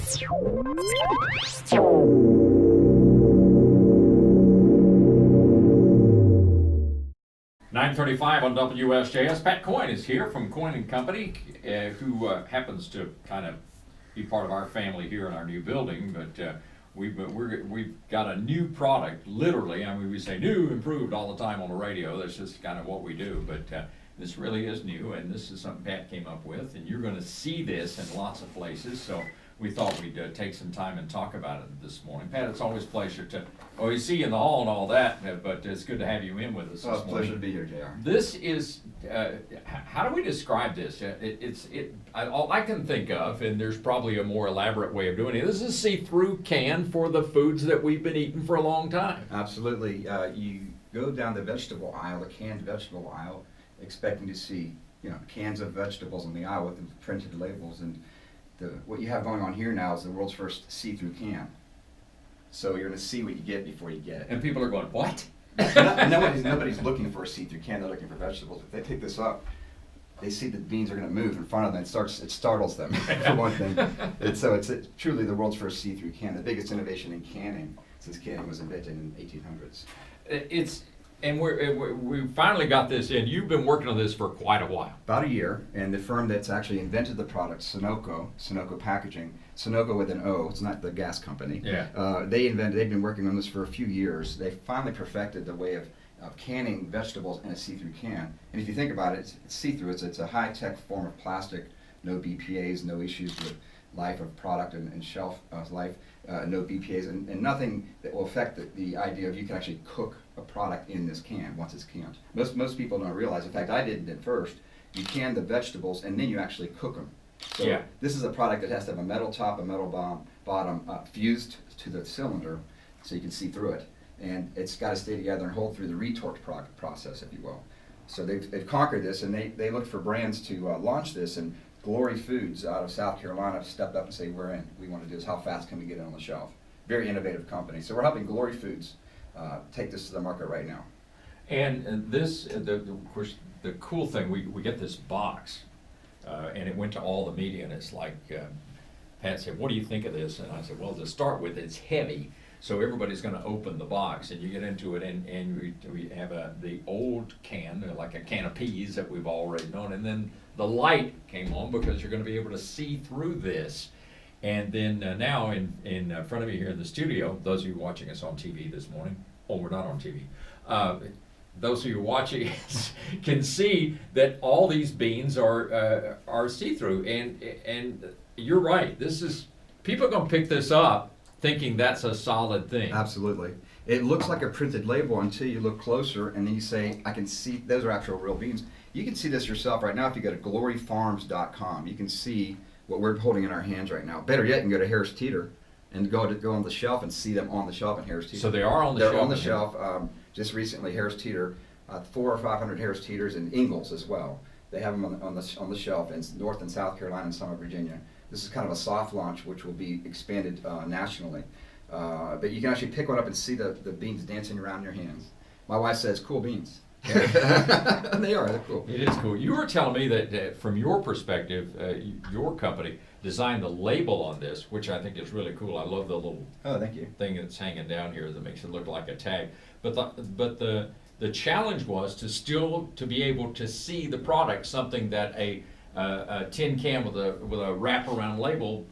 9:35 on WSJS. Pat Coyne is here from Coyne & Company, who happens to kind of be part of our family here in our new building, but we've got a new product, literally. I mean, we say new, improved all the time on the radio. That's just kind of what we do, but this really is new, and this is something Pat came up with, and you're going to see this in lots of places, so we thought we'd take some time and talk about it this morning. Pat, it's always a pleasure to always see you in the hall and all that, but it's good to have you in with us this morning. It's a pleasure to be here, JR. This is, how do we describe this? All I can think of, and there's probably a more elaborate way of doing it, this is a see-through can for the foods that we've been eating for a long time. Absolutely. You go down the vegetable aisle, the canned vegetable aisle, expecting to see, cans of vegetables on the aisle with the printed labels, and what you have going on here now is the world's first see-through can. So you're going to see what you get before you get it. And people are going, what? Nobody's looking for a see-through can. They're looking for vegetables. If they pick this up, they see that beans are going to move in front of them. It startles them, for one thing. It's truly the world's first see-through can, the biggest innovation in canning since canning was invented in the 1800s. And we finally got this in. You've been working on this for quite a while. About a year, and the firm that's actually invented the product, Sunoco Packaging, Sunoco with an O, it's not the gas company. Yeah. They've been working on this for a few years. They finally perfected the way of canning vegetables in a see-through can. And if you think about it, it's see-through. It's a high-tech form of plastic, no BPAs, no issues with life of product and shelf life, no BPAs, and nothing that will affect the idea of you can actually cook a product in this can once it's canned. Most people don't realize, in fact I didn't at first, you can the vegetables and then you actually cook them. So yeah. This is a product that has to have a metal top, a metal bottom fused to the cylinder so you can see through it. And it's got to stay together and hold through the retort process, if you will. So they've conquered this, and they looked for brands to launch this, and Glory Foods out of South Carolina stepped up and said, we're in. We want to do this. How fast can we get it on the shelf? Very innovative company. So we're helping Glory Foods take this to the market right now. And this, of course, the cool thing, we get this box, and it went to all the media, and it's like, Pat said, what do you think of this? And I said, well, to start with, it's heavy, so everybody's going to open the box, and you get into it, and we have the old can, like a can of peas that we've already known, and then the light came on because you're going to be able to see through this. And then now in front of me here in the studio, those of you watching us on TV this morning, we're not on TV, those of you watching us can see that all these beans are see-through, and you're right, people are going to pick this up thinking that's a solid thing. Absolutely. It looks like a printed label until you look closer, and then you say, I can see those are actual real beans. You can see this yourself right now if you go to gloryfarms.com. You can see what we're holding in our hands right now. Better yet, you can go to Harris Teeter and go on the shelf and see them on the shelf in Harris Teeter. So they are on the shelf? They're on the shelf. Just recently, Harris Teeter, 400 or 500 Harris Teeters and Ingalls as well. They have them on the shelf in North and South Carolina and some of Virginia. This is kind of a soft launch, which will be expanded nationally. But you can actually pick one up and see the beans dancing around in your hands. My wife says, cool beans. And they are, they're cool. It is cool. You were telling me that from your perspective, your company designed the label on this, which I think is really cool. I love the little thank you. thing that's hanging down here that makes it look like a tag. But the challenge was to be able to see the product, something that a tin can with a wraparound label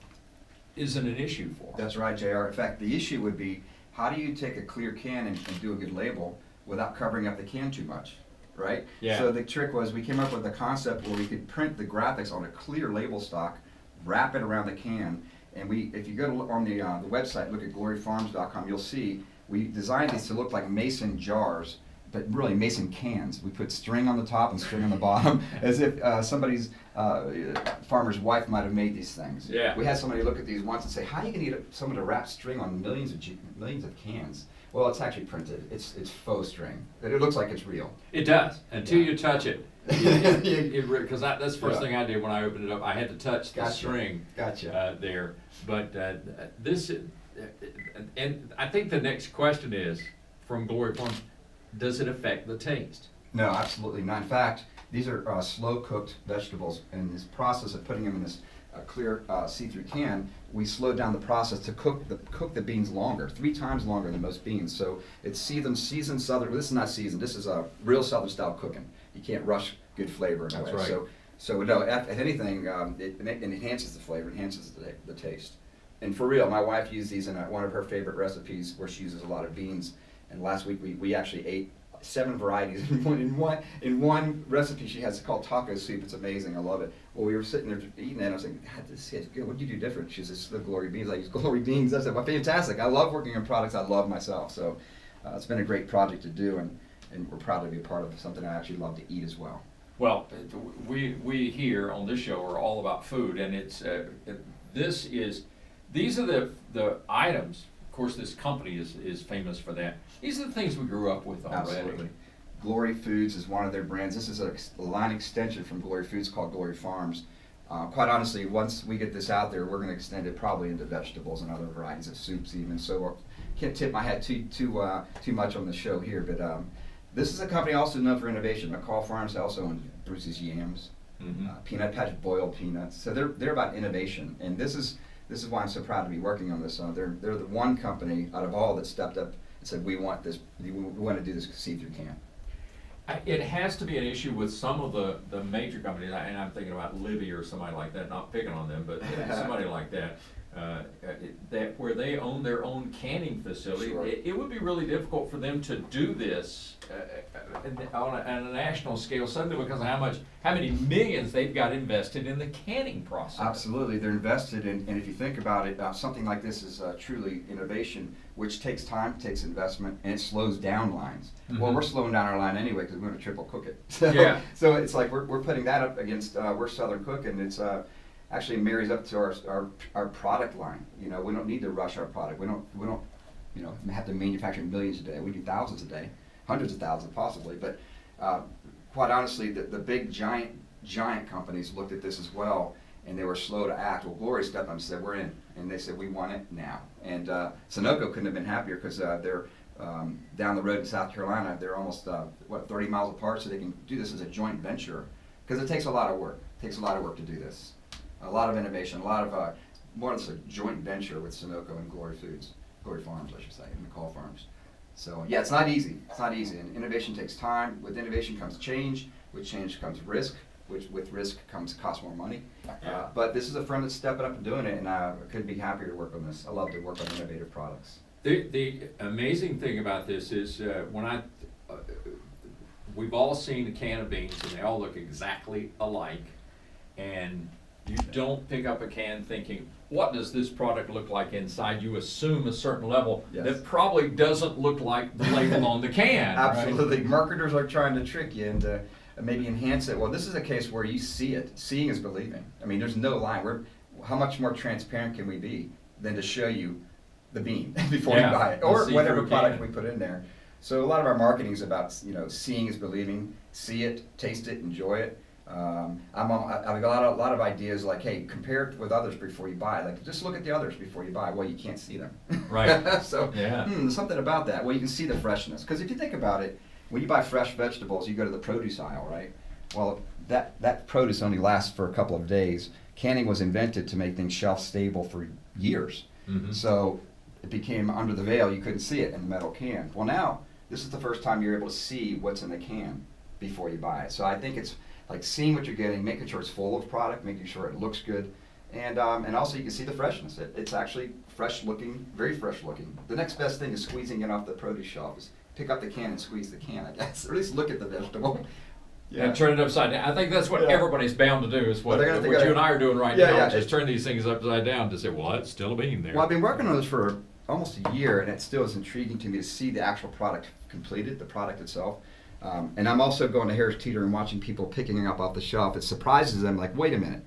isn't an issue for. That's right, JR. In fact, the issue would be, how do you take a clear can and do a good label without covering up the can too much, right? Yeah. So the trick was we came up with a concept where we could print the graphics on a clear label stock, wrap it around the can, and if you go on the website, look at gloryfarms.com, you'll see we designed these to look like mason jars, but really mason cans. We put string on the top and string on the bottom, as if somebody's farmer's wife might have made these things. Yeah. We had somebody look at these once and say, how are you going to get someone to wrap string on millions of cans? Well, it's actually printed. It's faux string. It looks like it's real. It does, until you touch it. Because that's the first thing I did when I opened it up. I had to touch the string there. But this, and I think the next question is, from Glory Farms, does it affect the taste? No, absolutely not. In fact, these are slow-cooked vegetables, and this process of putting them in this clear see-through can, we slowed down the process to cook the beans longer, 3 times longer than most beans. So it's seasoned Southern. Well, this is not seasoned. This is a real Southern style cooking. You can't rush good flavor in a way. That's right. So no, if anything, it enhances the flavor, enhances the taste. And for real, my wife used these in one of her favorite recipes where she uses a lot of beans. And last week we actually ate 7 varieties in one recipe she has called taco soup. It's amazing. I love it. Well, we were sitting there eating it, and I was like, God, this is good. What do you do different? She says, the Glory beans. I use Glory beans. I said, well, fantastic. I love working on products I love myself. So it's been a great project to do, and we're proud to be a part of something I actually love to eat as well. Well, we here on this show are all about food, and it's these are the items. Of course, this company is famous for that. These are the things we grew up with already. Absolutely. Glory Foods is one of their brands. This is a line extension from Glory Foods called Glory Farms. Quite honestly, once we get this out there, we're going to extend it probably into vegetables and other varieties of soups even. So can't tip my hat too much on the show here, but this is a company also known for innovation. McCall Farms also owns Bruce's Yams, Peanut Patch boiled peanuts. So they're about innovation, and this is why I'm so proud to be working on this. They're the one company out of all that stepped up and said, we want this. We want to do this see-through can. It has to be an issue with some of the major companies, and I'm thinking about Libby or somebody like that, not picking on them, but somebody like that, that where they own their own canning facility. Sure. It would be really difficult for them to do this on a national scale suddenly because of how many millions they've got invested in the canning process. Absolutely, they're invested in, and if you think about it, something like this is truly innovation, which takes time, takes investment, and it slows down lines. Well, we're slowing down our line anyway because we're going to triple cook it. So, yeah. So it's like we're putting that up against we're Southern Cook, and it's actually marries up to our product line. You know, we don't need to rush our product. We don't have to manufacture millions a day. We do thousands a day, hundreds of thousands possibly. But quite honestly, the big giant companies looked at this as well, and they were slow to act. Well, Glory stepped up and said, we're in. And they said, we want it now. And Sunoco couldn't have been happier because they're down the road in South Carolina. They're almost, 30 miles apart, so they can do this as a joint venture. Because it takes a lot of work. It takes a lot of work to do this. A lot of innovation, a lot of, more of a joint venture with Sunoco and Glory Farms, I should say, and McCall Farms. So, yeah, it's not easy. It's not easy. And innovation takes time. With innovation comes change. With change comes risk. With risk comes cost more money. But this is a firm that's stepping up and doing it, and I couldn't be happier to work on this. I love to work on innovative products. The amazing thing about this is we've all seen a can of beans, and they all look exactly alike, and you don't pick up a can thinking, what does this product look like inside? You assume a certain level that probably doesn't look like the label on the can. Absolutely. Right? Marketers are trying to trick you and maybe enhance it. Well, this is a case where you see it. Seeing is believing. I mean, there's no line. How much more transparent can we be than to show you the bean before you buy it, or whatever product we put in there. So a lot of our marketing is about seeing is believing. See it, taste it, enjoy it. I've got a lot of ideas like, hey, compare it with others before you buy. Like, just look at the others before you buy. Well, you can't see them. Right. So, there's something about that. Well, you can see the freshness. Because if you think about it, when you buy fresh vegetables, you go to the produce aisle, right? Well, that produce only lasts for a couple of days. Canning was invented to make things shelf stable for years. So it became under the veil. You couldn't see it in the metal can. Well, now, this is the first time you're able to see what's in the can before you buy it. So I think it's like seeing what you're getting, making sure it's full of product, making sure it looks good, and also you can see the freshness. It's actually fresh looking, very fresh looking. The next best thing is squeezing it off the produce shelf. Is pick up the can and squeeze the can, I guess, or at least look at the vegetable. And turn it upside down. I think that's what everybody's bound to do, is what you and I are doing right now. Just turn these things upside down to say, well, it's still a bean there. Well, I've been working on this for almost a year, and it still is intriguing to me to see the actual product completed, the product itself. And I'm also going to Harris Teeter and watching people picking it up off the shelf. It surprises them, like, wait a minute.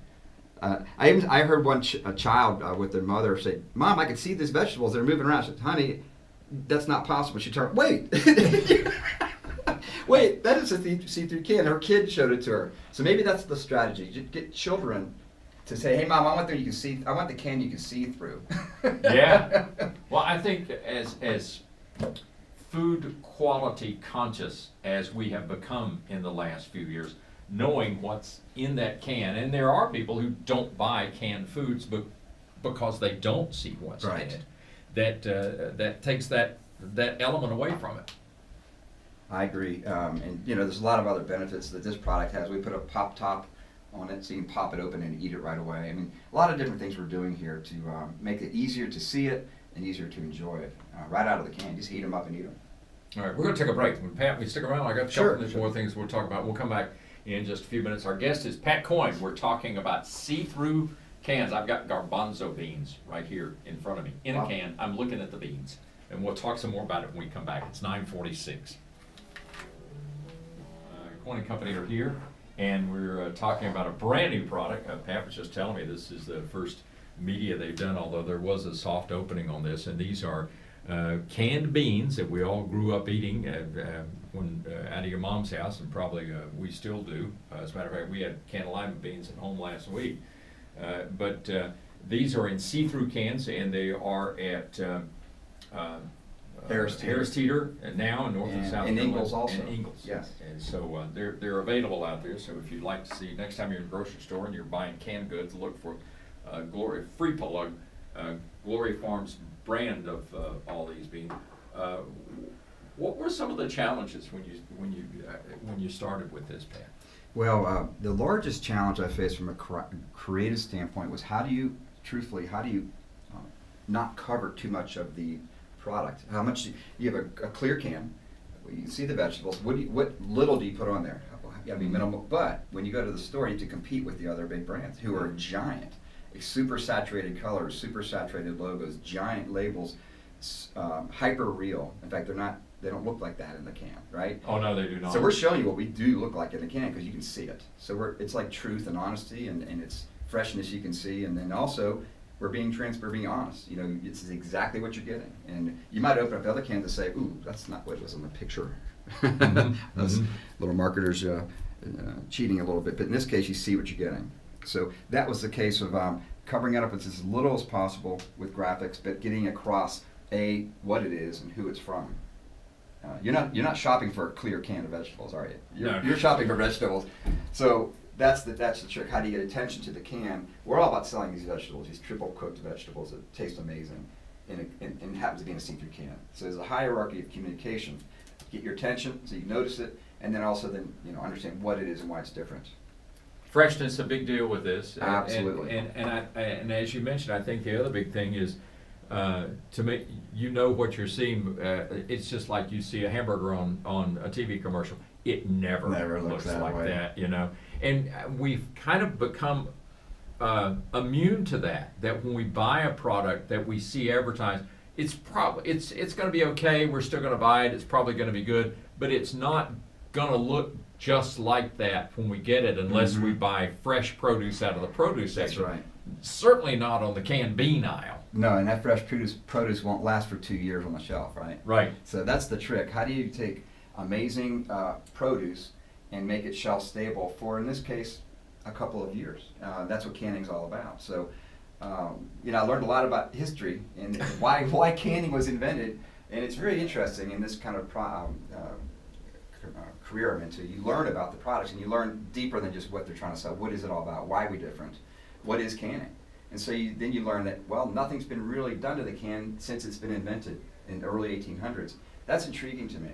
I heard one a child with their mother say, Mom, I can see these vegetables. They're moving around. I said, honey, that's not possible. She turned, wait. Wait, that is a see-through can. Her kid showed it to her. So maybe that's the strategy. You get children to say, hey, Mom, I want the can you can see through. Yeah. Well, I think as food quality conscious as we have become in the last few years, knowing what's in that can, and there are people who don't buy canned foods because they don't see what's in Right. it, that takes that element away from it. I agree. And there's a lot of other benefits that this product has. We put a pop top on it so you can pop it open and eat it right away. I mean, a lot of different things we're doing here to make it easier to see it and easier to enjoy it right out of the can. Just heat them up and eat them. All right, we're going to take a break. When Pat, we stick around. I got a Sure, couple of sure. more things we'll talk about. We'll come back in just a few minutes. Our guest is Pat Coyne. We're talking about see-through cans. I've got garbanzo beans right here in front of me in a Wow. can. I'm looking at the beans, and we'll talk some more about it when we come back. It's 9:46. Coyne & Company are here, and we're talking about a brand new product. Pat was just telling me this is the first media they've done, although there was a soft opening on this, and these are canned beans that we all grew up eating when out of your mom's house, and probably we still do. As a matter of fact, we had canned lima beans at home last week. But these are in see-through cans, and they are at Harris Teeter now in North and South And Carolina. Ingalls also. And Ingalls. Yes. And so they're available out there. So if you'd like to see, next time you're in a grocery store and you're buying canned goods, look for Glory Free Plug, Glory Farms brand of all these beans. What were some of the challenges when you started with this, Pat? Well, the largest challenge I faced from a creative standpoint was how do you not cover too much of the product? How much you have a clear can, you can see the vegetables. What little do you put on there? You gotta be minimal. But when you go to the store, you have to compete with the other big brands who are giant, super saturated colors, super saturated logos, giant labels, hyper real. In fact, they don't look like that in the can, right? Oh no, they do not. So we're showing you what we do look like in the can because you can see it. So it's like truth and honesty and it's freshness you can see, and then also we're being transparent, being honest. It's exactly what you're getting. And you might open up the other cans and say, ooh, that's not what was in the picture. Those little marketers cheating a little bit. But in this case, you see what you're getting. So that was the case of covering it up with as little as possible with graphics, but getting across what it is and who it's from. You're not shopping for a clear can of vegetables, are you? No. You're shopping for vegetables. So that's the trick. How do you get attention to the can? We're all about selling these vegetables, these triple cooked vegetables that taste amazing, and happens to be in a see-through can. So there's a hierarchy of communication. Get your attention so you notice it, and then also understand what it is and why it's different. Freshness a big deal with this. Absolutely. And as you mentioned, I think the other big thing is to make what you're seeing. It's just like you see a hamburger on a TV commercial. It never looks that like way. that, And we've kind of become immune to that. That when we buy a product that we see advertised, it's going to be okay. We're still going to buy it. It's probably going to be good, but it's not going to look just like that when we get it, unless we buy fresh produce out of the produce section. That's right. Certainly not on the canned bean aisle. No, and that fresh produce won't last for 2 years on the shelf, right? Right. So that's the trick. How do you take amazing produce and make it shelf stable for, in this case, a couple of years? That's what canning's all about. So, I learned a lot about history and why canning was invented, and it's very interesting in this kind of career I'm into. You learn about the products, and you learn deeper than just what they're trying to sell. What is it all about? Why are we different? What is canning? And so then you learn that, well, nothing's been really done to the can since it's been invented in the early 1800s. That's intriguing to me.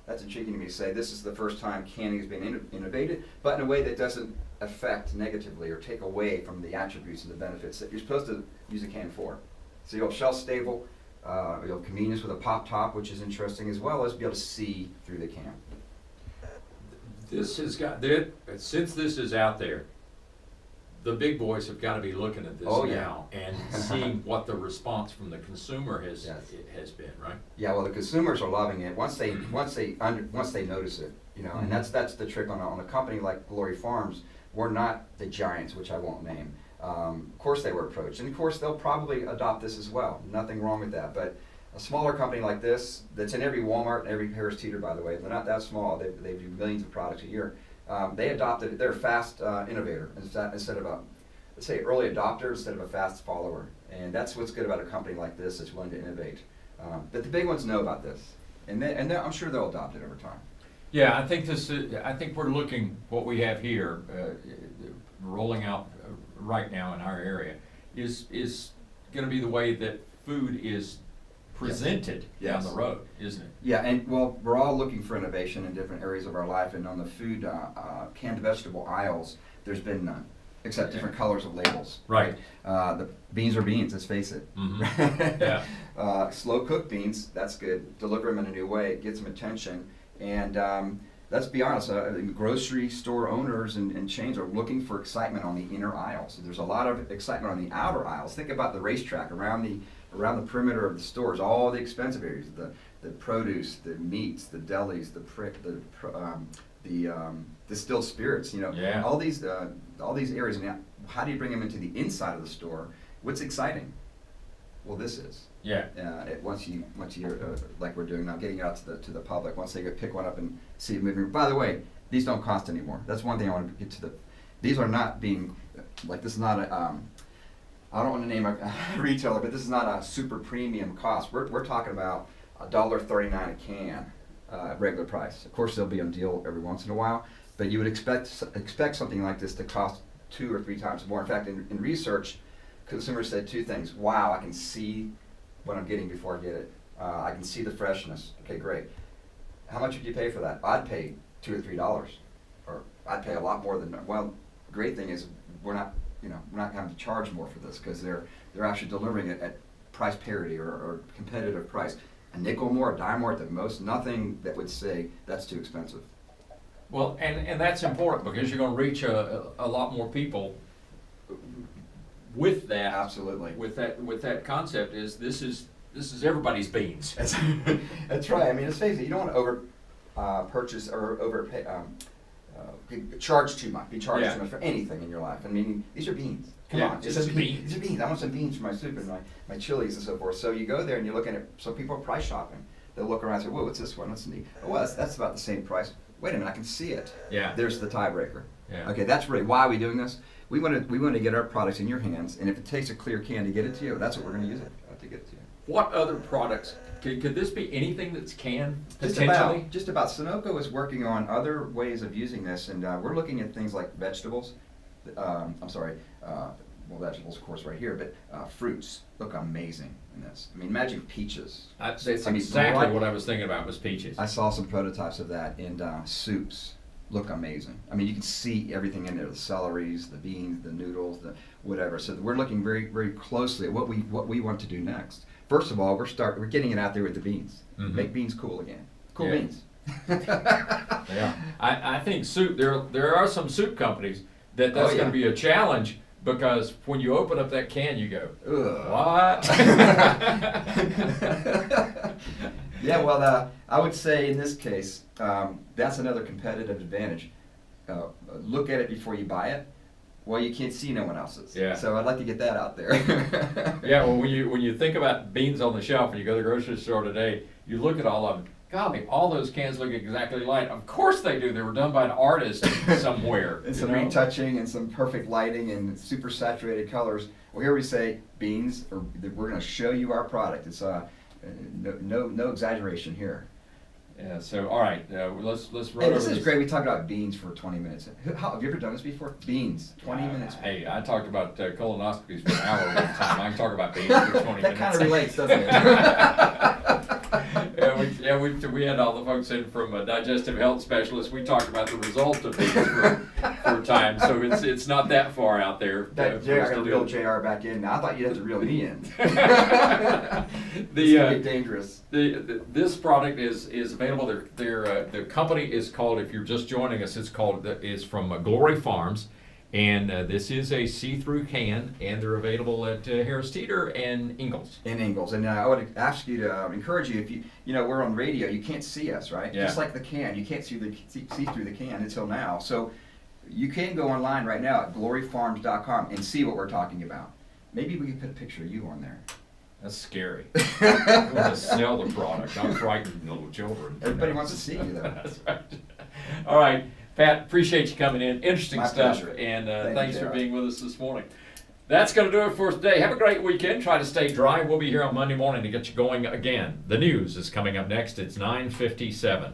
That's intriguing to me to say this is the first time canning has been innovated, but in a way that doesn't affect negatively or take away from the attributes and the benefits that you're supposed to use a can for. So you'll have shelf stable, you'll have convenience with a pop top, which is interesting, as well as be able to see through the can. This has got, since this is out there, the big boys have got to be looking at this now and seeing what the response from the consumer has been, right? Yeah, well, the consumers are loving it once they notice it, and that's the trick on a company like Glory Farms. We're not the giants, which I won't name. Of course they were approached, and of course they'll probably adopt this as well. Nothing wrong with that, but a smaller company like this, that's in every Walmart and every Harris Teeter, by the way, they're not that small. They do millions of products a year. They adopted it. They're a fast innovator instead of let's say early adopter instead of a fast follower. And that's what's good about a company like this that's willing to innovate. But the big ones know about this, and I'm sure they'll adopt it over time. Yeah, I think we're looking what we have here rolling out right now in our area is going to be the way that food is presented down Yes. the road, isn't it? Yeah, and well, we're all looking for innovation in different areas of our life, and on the food canned vegetable aisles, there's been none, except different colors of labels. Right. The beans are beans, let's face it. Mhm. Yeah. Slow cooked beans, that's good. Deliver them in a new way, it gets them attention. And let's be honest, grocery store owners and chains are looking for excitement on the inner aisles. There's a lot of excitement on the outer aisles. Think about the racetrack around the perimeter of the stores, all the expensive areas, the produce, the meats, the delis, the distilled spirits. You know, Yeah. all these areas. And how do you bring them into the inside of the store? What's exciting? Well, this is. Yeah. Once you like we're doing now, getting it out to the public. Once they pick one up and see it moving. By the way, these don't cost anymore. That's one thing I want to get to. These are not being like, this is not a. I don't want to name a retailer, but this is not a super premium cost. We're talking about $1.39 a can, regular price. Of course, they'll be on deal every once in a while, but you would expect something like this to cost 2 or 3 times more. In fact, in research, consumers said 2 things. Wow, I can see what I'm getting before I get it. I can see the freshness. Okay, great. How much would you pay for that? I'd pay $2 or $3, or I'd pay a lot more than. Well, the great thing is we're not having to charge more for this, because they're actually delivering it at price parity or competitive price. A nickel more, a dime more at the most. Nothing that would say that's too expensive. Well, and that's important, because you're going to reach a lot more people with that. Absolutely. With that concept this is everybody's beans. That's right. I mean, let's face it. You don't want to over purchase or overpay. Charge too much. Be charged too much for anything in your life. I mean, these are beans. Come on, this is beans. These are beans. I want some beans for my soup and my chilies and so forth. So you go there and you're looking at. So people are price shopping. They'll look around and say, "Whoa, what's this one? What's neat? Oh, well, that's about the same price. Wait a minute, I can see it. Yeah. There's the tiebreaker. Yeah. Okay, that's really why are we doing this. We want to get our products in your hands, and if it takes a clear can to get it to you, that's what we're going to use it to get it to you. What other products? Could this be anything that's canned, potentially? Just about. Sunoco is working on other ways of using this, and we're looking at things like vegetables. Vegetables, of course, right here, but fruits look amazing in this. I mean, imagine peaches. That's exactly what I was thinking about, was peaches. I saw some prototypes of that, and soups look amazing. I mean, you can see everything in there: the celeries, the beans, the noodles, the whatever. So we're looking very, very closely at what we want to do next. First of all, we're getting it out there with the beans. Mm-hmm. Make beans cool again. Cool beans. Yeah, I think soup. There are some soup companies that's going to be a challenge, because when you open up that can, you go, ugh. what? Yeah, well, I would say in this case, that's another competitive advantage. Look at it before you buy it. Well, you can't see no one else's. Yeah. So I'd like to get that out there. Yeah. Well, when you think about beans on the shelf and you go to the grocery store today, you look at all of them. Golly, all those cans look exactly alike. Of course they do. They were done by an artist somewhere. And some retouching and some perfect lighting and super saturated colors. Well, here we say beans. We're going to show you our product. It's no exaggeration here. Yeah. So all right, let's run Hey, over this is great. We talked about beans for 20 minutes. Have you ever done this before? Beans, 20 minutes. Hey, I talked about colonoscopies for an hour one time. I can talk about beans for 20 minutes. That kind of relates, doesn't it? We had all the folks in from digestive health specialists. We talked about the result of these for time, so it's not that far out there. I got to reel JR back in now. I thought you'd have to reel me in. This could be dangerous. This product is available. The company is called, if you're just joining us, is from Glory Farms. And this is a see-through can, and they're available at Harris Teeter and Ingalls. And I would ask you to encourage you, if we're on radio, you can't see us, right? Yeah. Just like the can, you can't see through the can until now. So you can go online right now at gloryfarms.com and see what we're talking about. Maybe we can put a picture of you on there. That's scary. I want to sell the product. I'm frightened little children. Everybody wants to see you, though. That's right. All right. Pat, appreciate you coming in. Interesting stuff. Pleasure. And Thank thanks you, for being with us this morning. That's going to do it for us today. Have a great weekend. Try to stay dry. We'll be here on Monday morning to get you going again. The news is coming up next. It's 9:57.